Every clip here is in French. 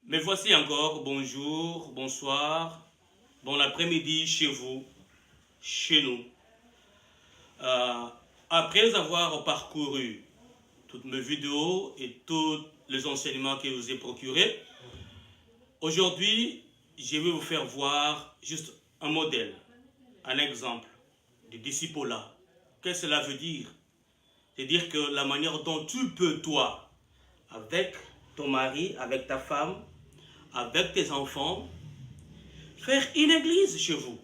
Me voici encore, bonjour, bonsoir, bon après-midi chez vous, chez nous. Euh, Après avoir parcouru toutes mes vidéos et tous les enseignements que je vous ai procurés, aujourd'hui, je vais vous faire voir juste un modèle, un exemple du disciple-là. Qu'est-ce que cela veut dire? C'est-à-dire que la manière dont tu peux, toi, avec ton mari, avec ta femme, avec tes enfants, faire une église chez vous.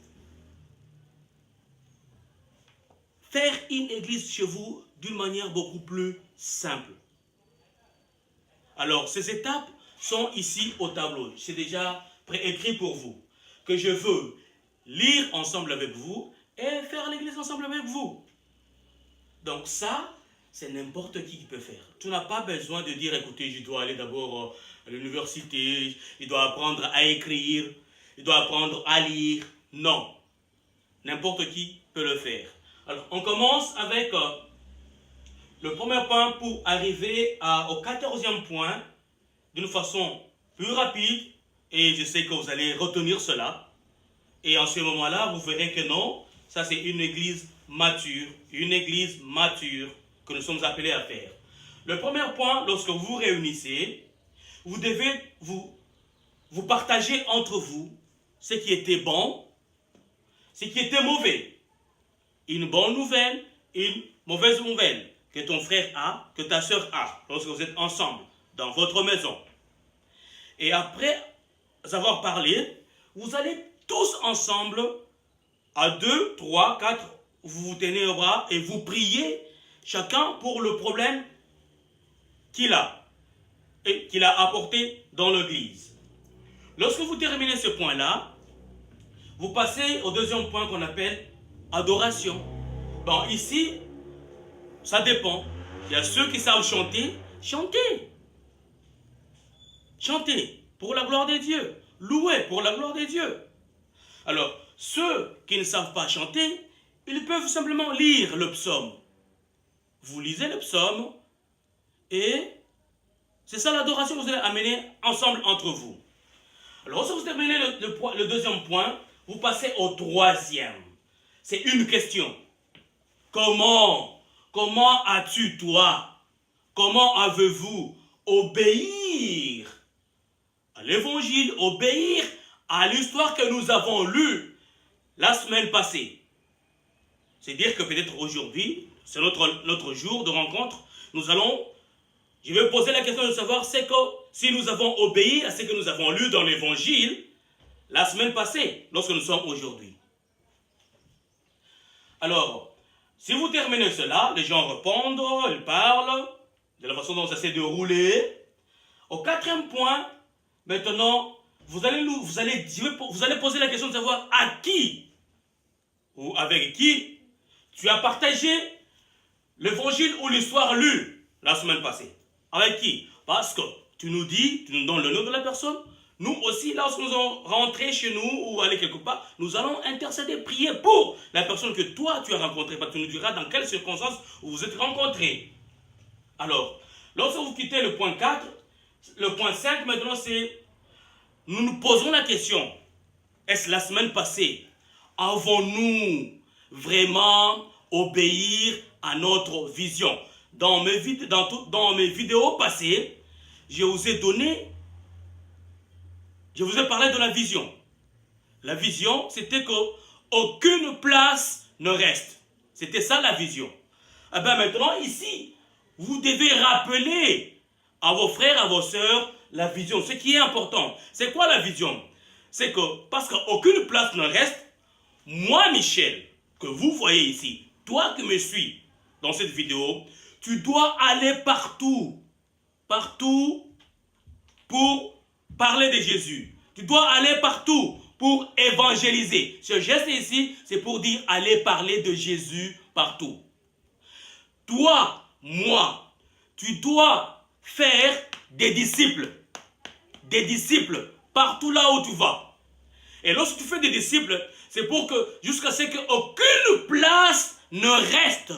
Faire une église chez vous d'une manière beaucoup plus simple. Alors, ces étapes sont ici au tableau. C'est déjà préécrit pour vous. Que je veux lire ensemble avec vous et faire l'église ensemble avec vous. Donc ça, c'est n'importe qui peut faire. Tu n'as pas besoin de dire, écoutez, je dois aller d'abord à l'université, je dois apprendre à écrire, je dois apprendre à lire. Non. N'importe qui peut le faire. Alors, on commence avec le premier point pour arriver au 14e point d'une façon plus rapide. Et je sais que vous allez retenir cela. Et en ce moment-là, vous verrez que non, ça c'est une église mature que nous sommes appelés à faire. Le premier point, lorsque vous vous réunissez, vous devez vous partager entre vous ce qui était bon, ce qui était mauvais. Une bonne nouvelle, une mauvaise nouvelle que ton frère a, que ta soeur a, lorsque vous êtes ensemble, dans votre maison. Et après avoir parlé, vous allez tous ensemble, à 2, 3, 4, vous vous tenez au bras et vous priez chacun pour le problème qu'il a et qu'il a apporté dans l'église. Lorsque vous terminez ce point-là, vous passez au deuxième point qu'on appelle adoration. Bon, ici, ça dépend. Il y a ceux qui savent chanter, chantez. Chantez pour la gloire de Dieu. Louez pour la gloire de Dieu. Alors, ceux qui ne savent pas chanter, ils peuvent simplement lire le psaume. Vous lisez le psaume et c'est ça l'adoration que vous allez amener ensemble entre vous. Alors, si vous terminez le deuxième point, vous passez au troisième. C'est une question. Comment as-tu, toi, comment avez-vous obéir à l'évangile, obéir à l'histoire que nous avons lue la semaine passée? C'est dire que peut-être aujourd'hui, c'est notre jour de rencontre, je vais poser la question de savoir c'est que si nous avons obéi à ce que nous avons lu dans l'évangile la semaine passée, lorsque nous sommes aujourd'hui. Alors, si vous terminez cela, les gens répondent, ils parlent, de la façon dont ça s'est déroulé. Au quatrième point, maintenant, vous allez poser la question de savoir à qui ou avec qui tu as partagé l'évangile ou l'histoire lue la semaine passée. Avec qui? Parce que tu nous donnes le nom de la personne. Nous aussi, lorsque nous allons rentrer chez nous ou aller quelque part, nous allons intercéder, prier pour la personne que toi tu as rencontrée. Parce que tu nous diras dans quelles circonstances vous vous êtes rencontrés. Alors, lorsque vous quittez le point 4, le point 5 maintenant c'est, nous nous posons la question, est-ce la semaine passée, avons-nous vraiment obéir à notre vision? Dans mes vidéos passées, je vous ai parlé de la vision. La vision, c'était qu'aucune place ne reste. C'était ça la vision. Et bien maintenant, ici, vous devez rappeler à vos frères, à vos sœurs, la vision. Ce qui est important, c'est quoi la vision? C'est que, parce qu'aucune place ne reste, moi, Michel, que vous voyez ici, toi qui me suis dans cette vidéo, tu dois aller partout pour parler de Jésus. Tu dois aller partout pour évangéliser. Ce geste ici, c'est pour dire aller parler de Jésus partout. Toi, moi, tu dois faire des disciples partout là où tu vas. Et lorsque tu fais des disciples, c'est pour que jusqu'à ce qu'aucune place ne reste.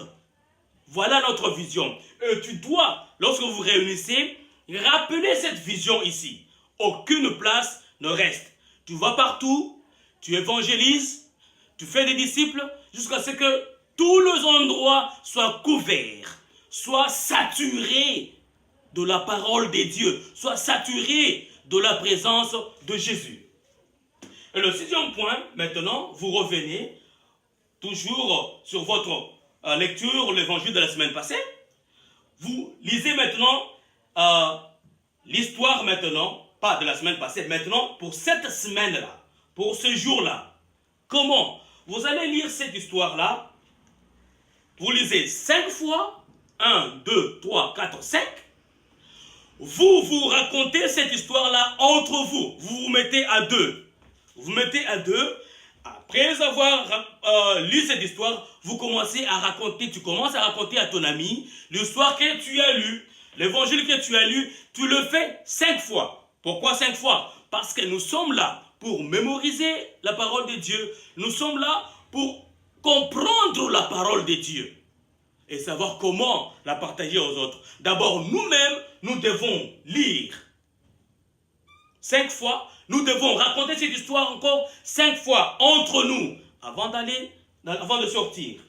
Voilà notre vision. Et tu dois, lorsque vous vous réunissez, rappeler cette vision ici. aucune place ne reste. Tu vas partout, tu évangélises, tu fais des disciples jusqu'à ce que tous les endroits soient couverts, soient saturés de la parole de Dieu, soient saturés de la présence de Jésus. Et le sixième point, maintenant, vous revenez toujours sur votre lecture, l'évangile de la semaine passée. Vous lisez maintenant l'histoire maintenant, pas de la semaine passée, maintenant pour cette semaine-là, pour ce jour-là. Comment? Vous allez lire cette histoire-là. Vous lisez 5 fois, 1, 2, 3, 4, 5. Vous racontez cette histoire-là entre vous. Vous vous mettez à deux. Vous mettez à deux. Après avoir lu cette histoire, vous commencez à raconter, tu commences à raconter à ton ami l'histoire que tu as lue, l'évangile que tu as lu, tu le fais 5 fois. Pourquoi 5 fois? Parce que nous sommes là pour mémoriser la parole de Dieu. Nous sommes là pour comprendre la parole de Dieu et savoir comment la partager aux autres. D'abord, nous-mêmes, nous devons lire 5 fois. Nous devons raconter cette histoire encore 5 fois entre nous avant de sortir.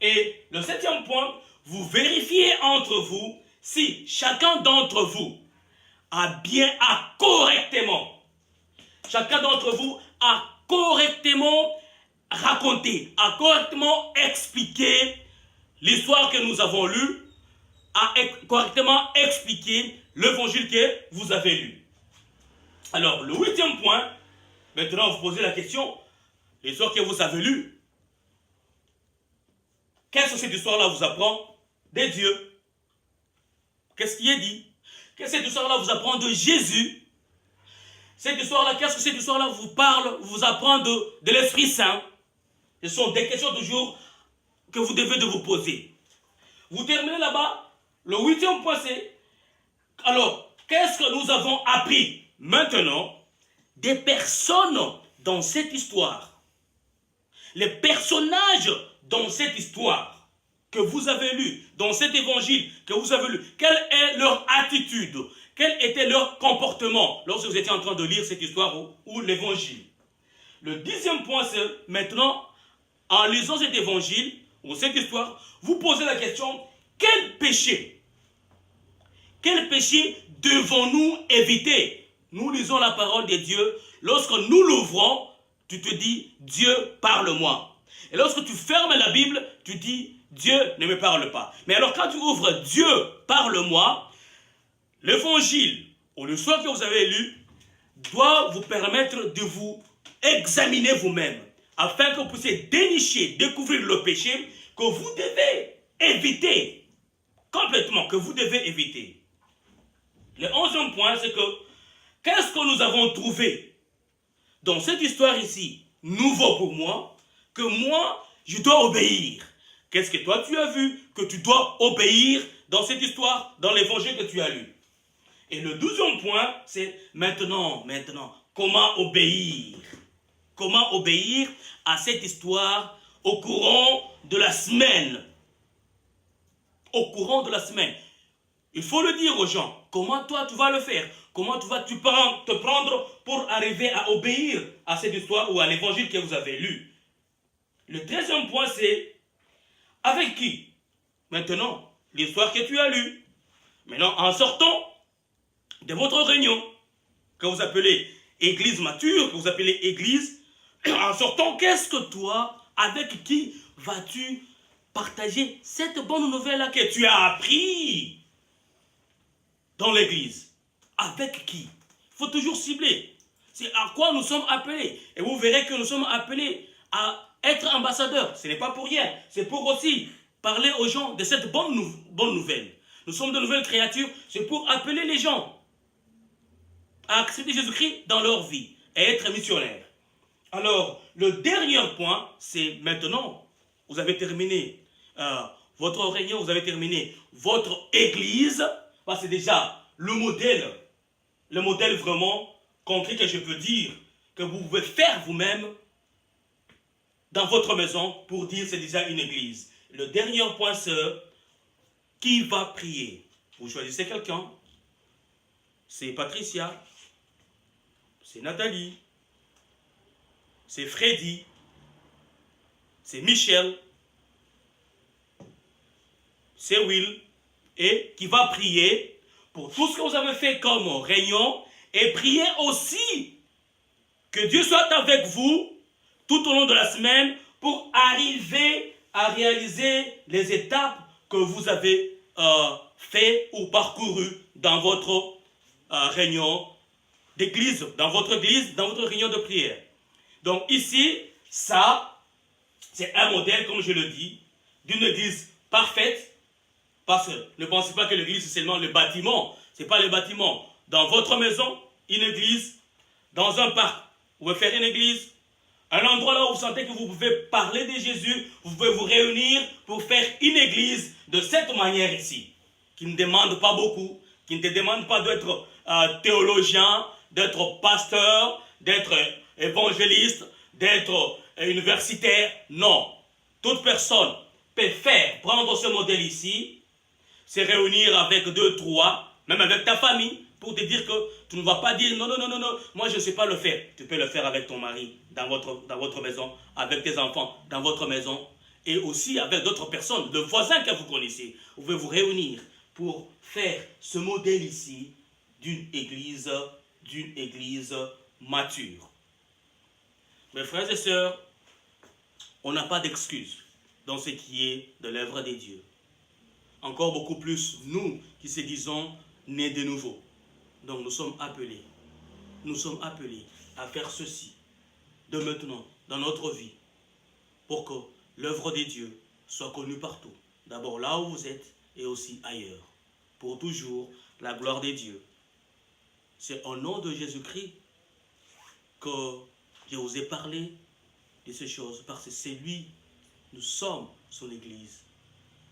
Et le 7e point, vous vérifiez entre vous si chacun d'entre vous a correctement, chacun d'entre vous a correctement raconté, a correctement expliqué l'histoire que nous avons lue, a correctement expliqué l'évangile que vous avez lu. Alors, le 8e point, maintenant vous posez la question, l'histoire que vous avez lue, qu'est-ce que cette histoire-là vous apprend de Dieu? Qu'est-ce qui est dit? Qu'est-ce que cette histoire-là vous apprend de Jésus? Cette histoire-là, qu'est-ce que cette histoire-là vous parle, vous apprend de l'Esprit Saint? Ce sont des questions toujours que vous devez de vous poser. Vous terminez là-bas, le 8e point c'est, alors, qu'est-ce que nous avons appris maintenant des personnes dans cette histoire? Les personnages dans cette histoire que vous avez lu, dans cet évangile que vous avez lu, quelle est leur attitude, quel était leur comportement lorsque vous étiez en train de lire cette histoire ou l'évangile? Le 10e point c'est maintenant, en lisant cet évangile ou cette histoire, vous posez la question, quel péché devons-nous éviter? Nous lisons la parole de Dieu. Lorsque nous l'ouvrons, tu te dis, Dieu, parle-moi. Et lorsque tu fermes la Bible, tu dis, Dieu ne me parle pas. Mais alors quand tu ouvres Dieu, parle-moi, l'évangile ou l'histoire que vous avez lu doit vous permettre de vous examiner vous-même, afin que vous puissiez dénicher, découvrir le péché que vous devez éviter, complètement, que vous devez éviter. Le 11e point, c'est que qu'est-ce que nous avons trouvé dans cette histoire ici, nouveau pour moi, que moi, je dois obéir? Qu'est-ce que toi tu as vu que tu dois obéir dans cette histoire, dans l'évangile que tu as lu? Et le 12e point, c'est maintenant, comment obéir? Comment obéir à cette histoire au courant de la semaine? Au courant de la semaine. Il faut le dire aux gens. Comment toi tu vas le faire? Comment tu vas te prendre pour arriver à obéir à cette histoire ou à l'évangile que vous avez lu? Le 13e point c'est avec qui? Maintenant, l'histoire que tu as lue. Maintenant, en sortant de votre réunion, que vous appelez église mature, que vous appelez église, en sortant, qu'est-ce que toi, avec qui vas-tu partager cette bonne nouvelle-là que tu as appris dans l'église? Avec qui? Il faut toujours cibler. C'est à quoi nous sommes appelés. Et vous verrez que nous sommes appelés à être ambassadeurs. Ce n'est pas pour rien. C'est pour aussi parler aux gens de cette bonne nouvelle. Nous sommes de nouvelles créatures. C'est pour appeler les gens à accepter Jésus-Christ dans leur vie et être missionnaires. Alors, le dernier point, c'est maintenant, vous avez terminé votre réunion, vous avez terminé votre église. C'est déjà le modèle vraiment concret que je peux dire, que vous pouvez faire vous-même dans votre maison pour dire c'est déjà une église. Le dernier point, c'est qui va prier. Vous choisissez quelqu'un. C'est Patricia, c'est Nathalie, c'est Freddy, c'est Michel, c'est Will, et qui va prier pour tout ce que vous avez fait comme réunion, et prier aussi que Dieu soit avec vous tout au long de la semaine pour arriver à réaliser les étapes que vous avez fait ou parcouru dans votre réunion d'église, dans votre église, dans votre réunion de prière. Donc ici, ça, c'est un modèle, comme je le dis, d'une église parfaite, parce que ne pensez pas que l'église c'est seulement le bâtiment, c'est pas le bâtiment. Dans votre maison, une église, dans un parc, vous pouvez faire une église, un endroit là où vous sentez que vous pouvez parler de Jésus, vous pouvez vous réunir pour faire une église de cette manière ici, qui ne demande pas beaucoup, qui ne te demande pas d'être théologien, d'être pasteur, d'être évangéliste, d'être universitaire. Non. Toute personne peut prendre ce modèle ici, se réunir avec 2, 3, même avec ta famille, pour te dire que tu ne vas pas dire non, non, non, non, non, moi je ne sais pas le faire. Tu peux le faire avec ton mari, dans votre maison, avec tes enfants, dans votre maison, et aussi avec d'autres personnes, de voisins que vous connaissez. Vous pouvez vous réunir pour faire ce modèle ici d'une église mature. Mes frères et sœurs, on n'a pas d'excuses dans ce qui est de l'œuvre des dieux. Encore beaucoup plus nous qui se disons nés de nouveau. Donc nous sommes appelés à faire ceci de maintenant dans notre vie pour que l'œuvre des dieux soit connue partout. D'abord là où vous êtes et aussi ailleurs. Pour toujours la gloire des dieux. C'est au nom de Jésus-Christ que je vous ai parlé de ces choses parce que c'est lui, nous sommes son église.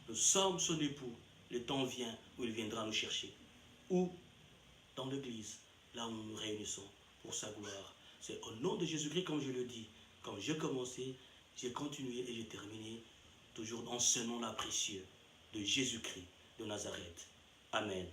Nous sommes son époux. Le temps vient où il viendra nous chercher. Ou dans l'église, là où nous nous réunissons pour sa gloire. C'est au nom de Jésus-Christ, comme je le dis. Quand j'ai commencé, j'ai continué et j'ai terminé. Toujours en ce nom-là précieux de Jésus-Christ de Nazareth. Amen.